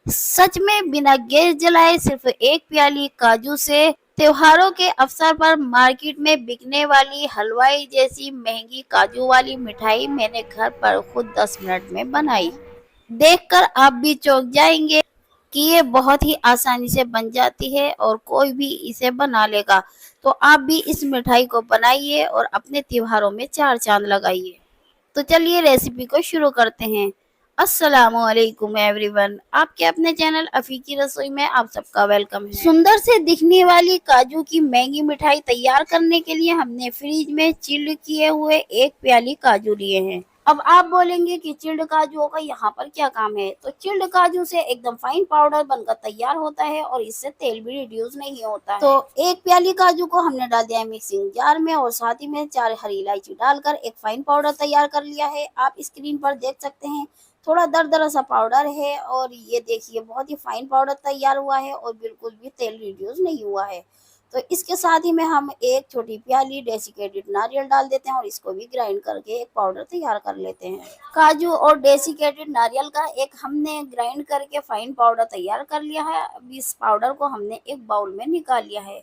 सच में बिना गैस जलाए सिर्फ एक प्याली काजू से त्योहारों के अवसर पर मार्केट में बिकने वाली हलवाई जैसी महंगी काजू वाली मिठाई मैंने घर पर खुद 10 मिनट में बनाई। देखकर आप भी चौंक जाएंगे कि ये बहुत ही आसानी से बन जाती है और कोई भी इसे बना लेगा। तो आप भी इस मिठाई को बनाइए और अपने त्योहारों में चार चांद लगाइए। तो चलिए रेसिपी को शुरू करते हैं। अस्सलामुअलैकुम एवरीवन, आपके अपने चैनल अफी की रसोई में आप सबका वेलकम है। सुंदर से दिखने वाली काजू की महंगी मिठाई तैयार करने के लिए हमने फ्रिज में चिल्ड किए हुए एक प्याली काजू लिए हैं। अब आप बोलेंगे कि चिल्ड काजू का यहाँ पर क्या काम है? तो चिल्ड काजू से एकदम फाइन पाउडर बनकर तैयार होता है और इससे तेल भी रिड्यूस नहीं होता है। तो एक प्याली काजू को हमने डाल दिया है मिक्सिंग जार में और साथ ही में 4 हरी इलायची डालकर एक फाइन पाउडर तैयार कर लिया है। आप स्क्रीन पर देख सकते हैं थोड़ा दरदरा सा पाउडर है और ये देखिए बहुत ही फाइन पाउडर तैयार हुआ है और बिल्कुल भी तेल रिड्यूस नहीं हुआ है। तो इसके साथ ही में हम एक छोटी प्याली डेसिकेटेड नारियल डाल देते हैं और इसको भी ग्राइंड करके एक पाउडर तैयार कर लेते हैं। काजू और डेसिकेटेड नारियल का एक हमने ग्राइंड करके फाइन पाउडर तैयार कर लिया है। अब इस पाउडर को हमने एक बाउल में निकाल लिया है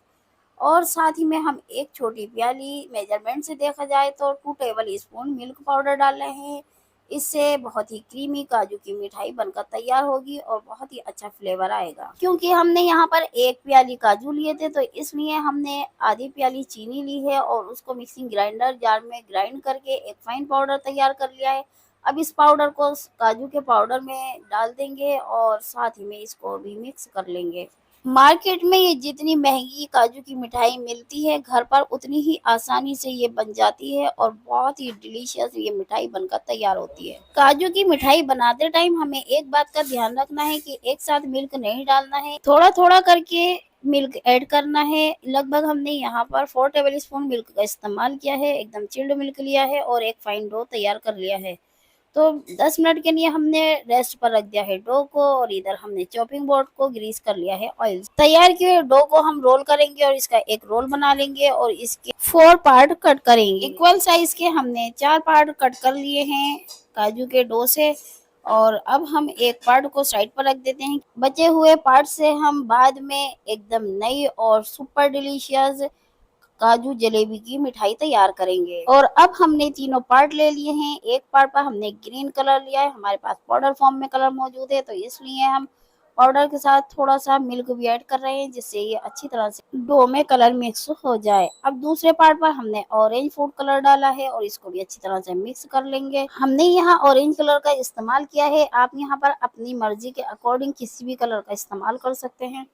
और साथ ही में हम एक छोटी प्याली मेजरमेंट से देखा जाए तो 2 टेबल स्पून मिल्क पाउडर डाल रहे हैं। इससे बहुत ही क्रीमी काजू की मिठाई बनकर तैयार होगी और बहुत ही अच्छा फ्लेवर आएगा। क्योंकि हमने यहाँ पर एक प्याली काजू लिए थे तो इसलिए हमने आधी प्याली चीनी ली है और उसको मिक्सिंग ग्राइंडर जार में ग्राइंड करके एक फाइन पाउडर तैयार कर लिया है। अब इस पाउडर को काजू के पाउडर में डाल देंगे और साथ ही में इसको भी मिक्स कर लेंगे। मार्केट में ये जितनी महंगी काजू की मिठाई मिलती है घर पर उतनी ही आसानी से ये बन जाती है और बहुत ही डिलीशियस ये मिठाई बनकर तैयार होती है। काजू की मिठाई बनाते टाइम हमें एक बात का ध्यान रखना है कि एक साथ मिल्क नहीं डालना है, थोड़ा थोड़ा करके मिल्क ऐड करना है। लगभग हमने यहाँ पर 4 टेबल स्पून मिल्क का इस्तेमाल किया है। एकदम चिल्ड मिल्क लिया है और एक फाइन डो तैयार कर लिया है। तो 10 मिनट के लिए हमने रेस्ट पर रख दिया है डो को और इधर हमने चॉपिंग बोर्ड को ग्रीस कर लिया है ऑयल। तैयार किए हुए डो को हम रोल करेंगे और इसका एक रोल बना लेंगे और इसके 4 पार्ट कट करेंगे। इक्वल साइज के हमने 4 पार्ट कट कर लिए हैं काजू के डो से और अब हम एक पार्ट को साइड पर रख देते हैं। बचे हुए पार्ट से हम बाद में एकदम नई और सुपर डिलीशियस काजू जलेबी की मिठाई तैयार करेंगे। और अब हमने तीनों पार्ट ले लिए हैं। एक पार्ट पर हमने ग्रीन कलर लिया है, हमारे पास पाउडर फॉर्म में कलर मौजूद है तो इसलिए हम पाउडर के साथ थोड़ा सा मिल्क भी ऐड कर रहे हैं जिससे ये अच्छी तरह से डो में कलर मिक्स हो जाए। अब दूसरे पार्ट पर हमने ऑरेंज फूड कलर डाला है और इसको भी अच्छी तरह से मिक्स कर लेंगे। हमने यहाँ ऑरेंज कलर का इस्तेमाल किया है, आप यहाँ पर अपनी मर्जी के अकॉर्डिंग किसी भी कलर का इस्तेमाल कर सकते हैं।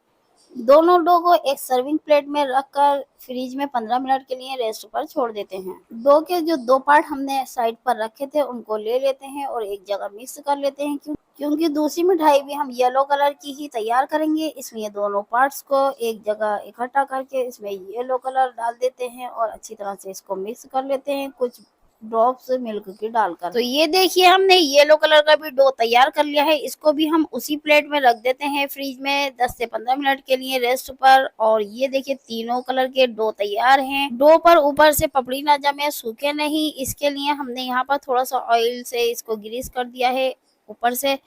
दोनों डो को एक सर्विंग प्लेट में रखकर फ्रिज में 15 मिनट के लिए रेस्ट पर छोड़ देते हैं। डो के जो 2 पार्ट हमने साइड पर रखे थे उनको ले लेते हैं और एक जगह मिक्स कर लेते हैं। क्योंकि दूसरी मिठाई भी हम येलो कलर की ही तैयार करेंगे इसलिए दोनों पार्ट्स को एक जगह इकट्ठा करके इसमें येलो कलर डाल देते हैं और अच्छी तरह से इसको मिक्स कर लेते हैं कुछ ड्रॉप्स मिल्क की डालकर। तो ये देखिए हमने येलो कलर का भी डो तैयार कर लिया है। इसको भी हम उसी प्लेट में रख देते हैं फ्रिज में 10 से 15 मिनट के लिए रेस्ट पर। और ये देखिए तीनों कलर के डो तैयार हैं। डो पर ऊपर से पपड़ी ना जमे, सूखे नहीं, इसके लिए हमने यहाँ पर थोड़ा सा ऑयल से इसको ग्रीस कर दिया है ऊपर से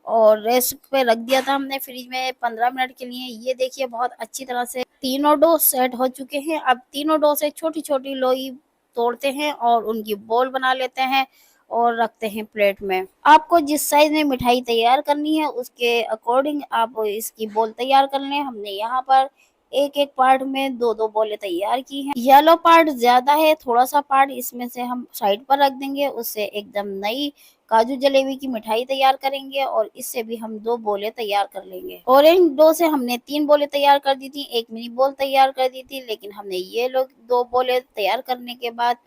और रेस्ट पे रख दिया था हमने फ्रिज में 15 मिनट के लिए। ये देखिए बहुत अच्छी तरह से तीनों डो सेट हो चुके हैं। अब तीनों डो से छोटी छोटी लोई तोड़ते हैं और उनकी बॉल बना लेते हैं और रखते हैं प्लेट में। आपको जिस साइज में मिठाई तैयार करनी है उसके अकॉर्डिंग आप इसकी बॉल तैयार कर लें। हमने यहाँ पर एक एक पार्ट में दो दो बोले तैयार की हैं। येलो पार्ट ज्यादा है, थोड़ा सा पार्ट इसमें से हम साइड पर रख देंगे, उससे एकदम नई काजू जलेबी की मिठाई तैयार करेंगे और इससे भी हम 2 बोले तैयार कर लेंगे। ऑरेंज डो से हमने 3 बोले तैयार कर दी थी, एक मिनी बोल तैयार कर दी थी, लेकिन हमने ये लोग 2 बोले तैयार करने के बाद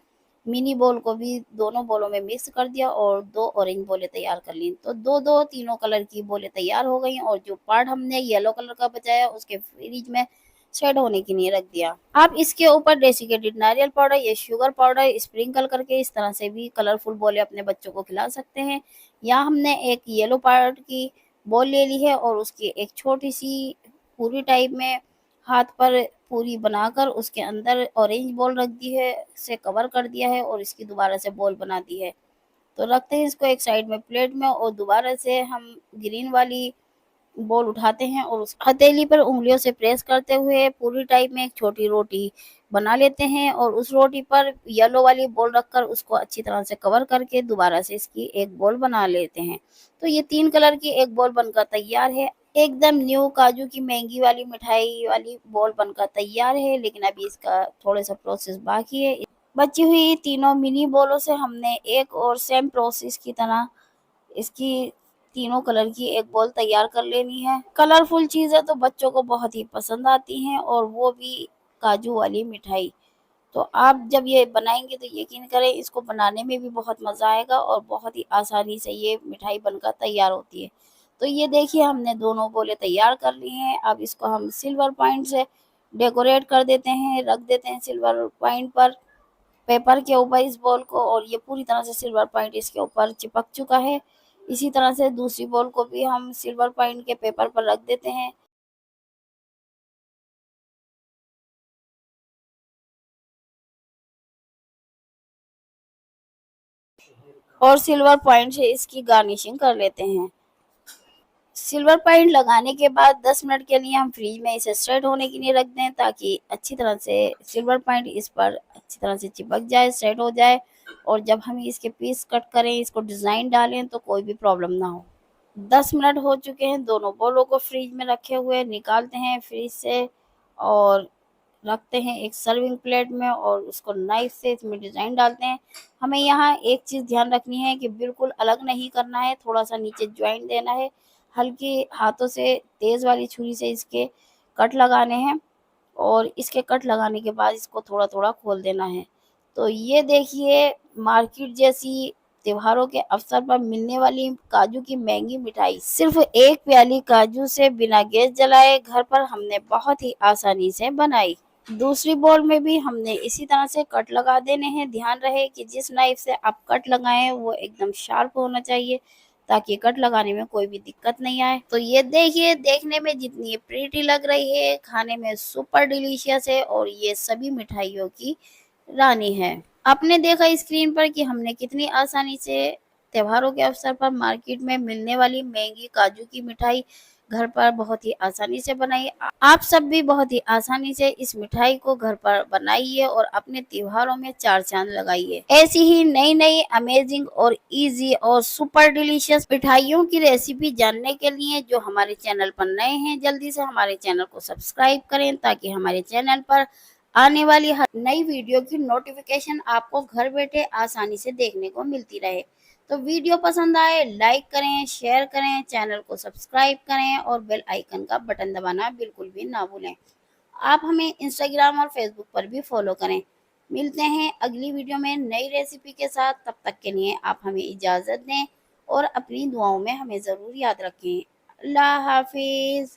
मिनी बोल को भी दोनों बोलों में मिक्स कर दिया और 2 ऑरेंज बोले तैयार कर ली। तो दो दो तीनों कलर की बोले तैयार हो गई और जो पार्ट हमने येलो कलर का बचाया उसके फ्रिज में सेट होने के लिए रख दिया। आप इसके ऊपर डेसिकेटेड नारियल पाउडर या शुगर पाउडर स्प्रिंकल करके इस तरह से भी कलरफुल बोले अपने बच्चों को खिला सकते हैं। यहाँ हमने एक येलो पाउडर की बॉल ले ली है और उसकी एक छोटी सी पूरी टाइप में हाथ पर पूरी बनाकर उसके अंदर ऑरेंज बॉल रख दी है, से कवर कर दिया है और इसकी दोबारा से बॉल बना दी है। तो रखते हैं इसको एक साइड में प्लेट में और दोबारा से हम ग्रीन वाली बॉल उठाते हैं और उस हथेली पर उँगलियों से प्रेस करते हुए पूरी टाइप में एक छोटी रोटी बना लेते हैं और उस रोटी पर येलो वाली बॉल रखकर उसको अच्छी तरह से कवर करके दोबारा से इसकी एक बॉल बना लेते हैं। तो ये 3 कलर की एक बॉल बनकर तैयार है। एकदम न्यू काजू की महंगी वाली मिठाई वाली बॉल बनकर तैयार है, लेकिन अभी इसका थोड़ा-सा प्रोसेस बाकी है। बची हुई तीनों मिनी बॉलों से हमने एक और सेम प्रोसेस की तरह इसकी तीनों कलर की एक बॉल तैयार कर लेनी है। कलरफुल चीज़ें तो बच्चों को बहुत ही पसंद आती हैं और वो भी काजू वाली मिठाई। तो आप जब ये बनाएँगे तो यकीन करें इसको बनाने में भी बहुत मज़ा आएगा और बहुत ही आसानी से ये मिठाई बनकर तैयार होती है। तो ये देखिए हमने दोनों गोले तैयार कर लिए हैं। अब इसको हम सिल्वर पॉइंट से डेकोरेट कर देते हैं, रख देते हैं सिल्वर पॉइंट पर पेपर के ऊपर इस बॉल को, और ये पूरी तरह से सिल्वर पॉइंट इसके ऊपर चिपक चुका है। इसी तरह से दूसरी बॉल को भी हम सिल्वर पॉइंट के पेपर पर रख देते हैं। और सिल्वर पॉइंट से इसकी गार्निशिंग कर लेते हैं। सिल्वर पॉइंट लगाने के बाद 10 मिनट के लिए हम फ्रिज में इसे सेट होने के लिए रख दें, ताकि अच्छी तरह से सिल्वर पॉइंट इस पर अच्छी तरह से चिपक जाए, सेट हो जाए, और जब हम इसके पीस कट करें, इसको डिज़ाइन डालें तो कोई भी प्रॉब्लम ना हो। 10 मिनट हो चुके हैं, दोनों बॉलों को फ्रिज में रखे हुए, निकालते हैं फ्रिज से और रखते हैं एक सर्विंग प्लेट में और उसको नाइफ से इसमें डिज़ाइन डालते हैं। हमें यहाँ एक चीज़ ध्यान रखनी है कि बिल्कुल अलग नहीं करना है, थोड़ा-सा नीचे जॉइंट देना है। हल्के हाथों से तेज़ वाली छुरी से इसके कट लगाने हैं और इसके कट लगाने के बाद इसको थोड़ा-थोड़ा खोल देना है। तो ये देखिए मार्केट जैसी त्योहारों के अवसर पर मिलने वाली काजू की महँगी मिठाई सिर्फ़ 1 प्याली काजू से बिना गैस जलाए घर पर हमने बहुत ही आसानी से बनाई। दूसरी बॉल में भी हमने इसी तरह से कट लगा देने हैं। ध्यान रहे कि जिस नाइफ से आप कट लगाएँ वो एकदम शार्प होना चाहिए, ताकि कट लगाने में कोई भी दिक्कत नहीं आए। तो ये देखिए देखने में जितनी ये प्रीटी लग रही है, खाने में सुपर डिलीशियस है और ये सभी मिठाइयों की रानी है। आपने देखा स्क्रीन पर कि हमने कितनी आसानी से त्योहारों के अवसर पर मार्केट में मिलने वाली महंगी काजू की मिठाई घर पर बहुत ही आसानी से बनाई। आप सब भी बहुत ही आसानी से इस मिठाई को घर पर बनाइए और अपने त्योहारों में चार चांद लगाइए। ऐसी ही नई नई अमेजिंग और इजी और सुपर डिलीशियस मिठाइयों की रेसिपी जानने के लिए जो हमारे चैनल पर नए हैं, जल्दी से हमारे चैनल को सब्सक्राइब करें, ताकि हमारे चैनल पर आने वाली हर नई वीडियो की नोटिफिकेशन आपको घर बैठे आसानी से देखने को मिलती रहे। तो वीडियो पसंद आए लाइक करें, शेयर करें, चैनल को सब्सक्राइब करें और बेल आइकन का बटन दबाना बिल्कुल भी ना भूलें। आप हमें इंस्टाग्राम और फेसबुक पर भी फॉलो करें। मिलते हैं अगली वीडियो में नई रेसिपी के साथ, तब तक के लिए आप हमें इजाज़त दें और अपनी दुआओं में हमें ज़रूर याद रखें। अल्लाह हाफिज़।